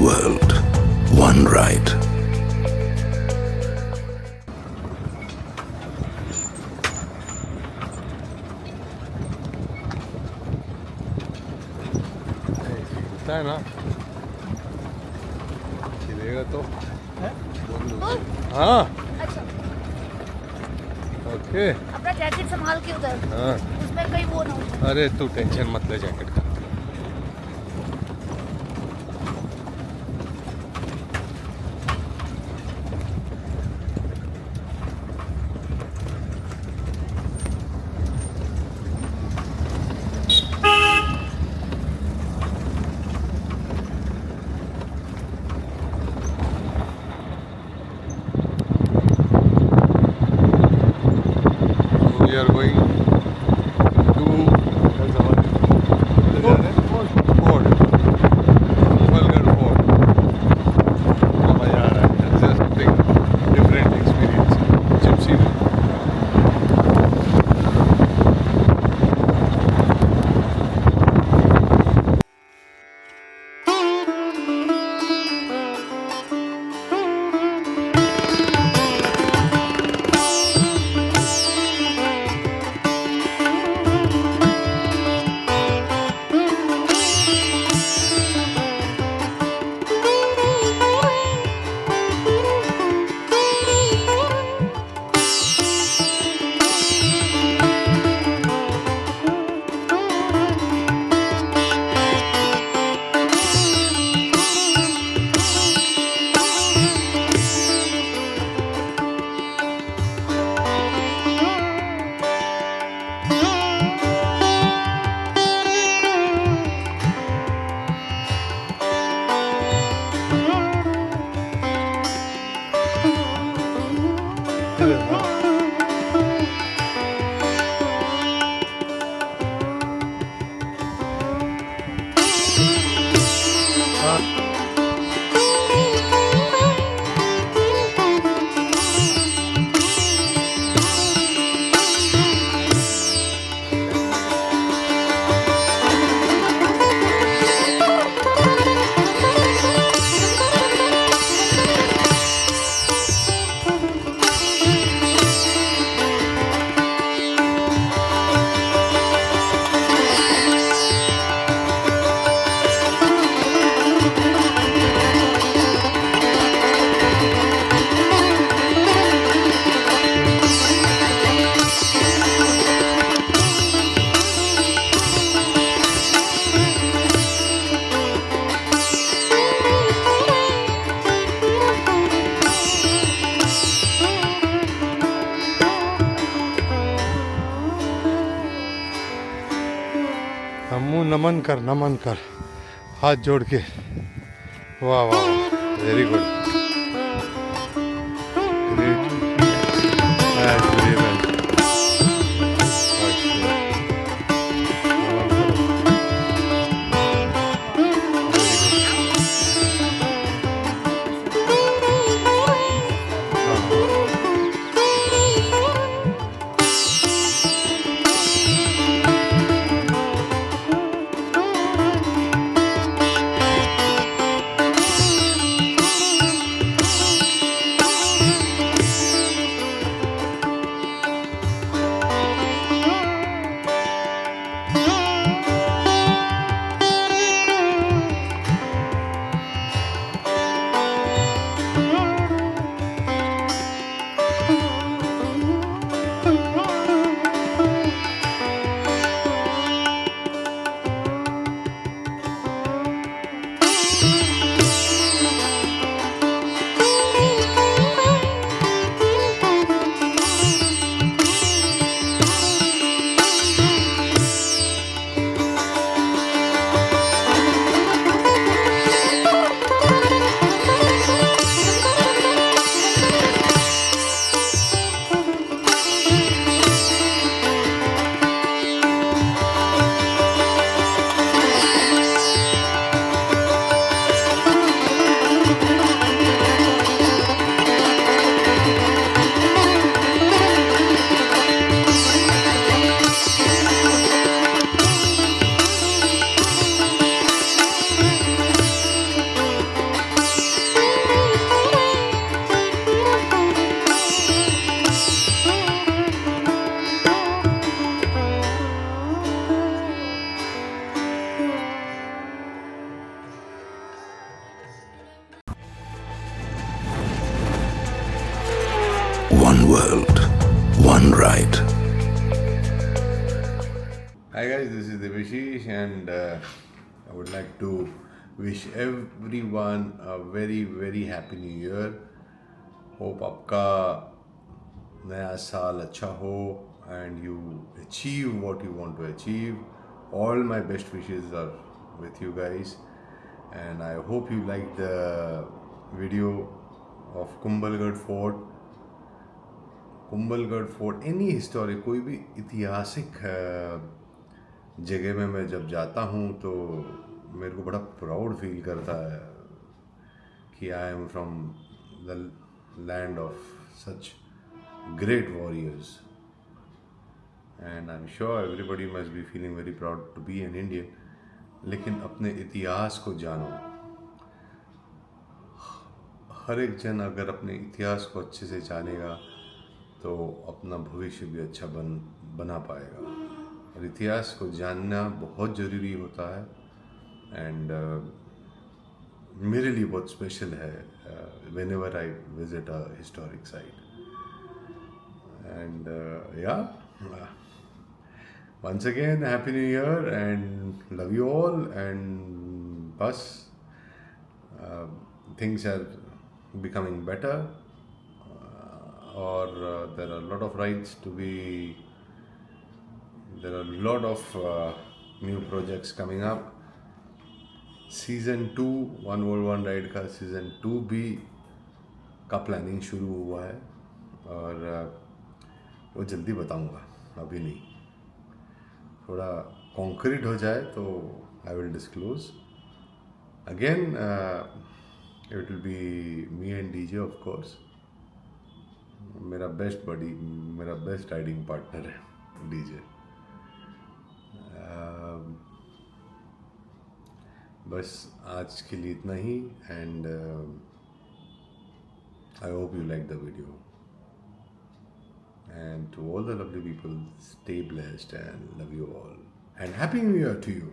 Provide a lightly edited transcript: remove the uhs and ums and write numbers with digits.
world, one ride. होता है ना, खिलेगा तो हाँ अच्छा ओके। अपना जैकेट संभाल के उधर, हाँ उसमें कहीं वो ना हो। अरे तू टेंशन मत ले जैकेट का। We are going to Fort, Kumbhalgar Fort. बड़ा मजा आ रहा है। This is something different experience. Gypsy. हमू नमन कर हाथ जोड़ के। वाह वाह वाह, very good, great, very well. one world, one ride. Hi guys, this is Devashish and I would like to wish everyone a very happy new year. Hope आपका नया साल अच्छा हो and you achieve what you want to achieve. All my best wishes are with you guys and I hope you like the video of Kumbhalgar Fort. Kumbhalgarh fort any historic कोई भी ऐतिहासिक जगह में मैं जब जाता हूँ तो मेरे को बड़ा प्राउड फील करता है कि I am from the land of such great warriors and I am sure everybody must be feeling very proud to be an Indian. लेकिन अपने इतिहास को जानो. हर एक जन अगर अपने इतिहास को अच्छे से जानेगा तो अपना भविष्य भी अच्छा बना पाएगा. और इतिहास को जानना बहुत ज़रूरी होता है एंड मेरे लिए बहुत स्पेशल है whenever I visit a historic site. And yeah once again happy new year and love you all and बस things are becoming better. Or there are a lot of rides to be, there are a lot of new projects coming up. Season 2 One World One Ride का Season 2 भी का planning शुरू हुआ है और वो जल्दी बताऊंगा, अभी नहीं. थोड़ा कॉन्क्रीट हो जाए तो I will disclose. Again it will be me and DJ of course. मेरा बेस्ट बडी, मेरा बेस्ट राइडिंग पार्टनर है डीजे. बस आज के लिए इतना ही and I hope you like the video and to all the lovely people stay blessed and love you all and happy new year to you.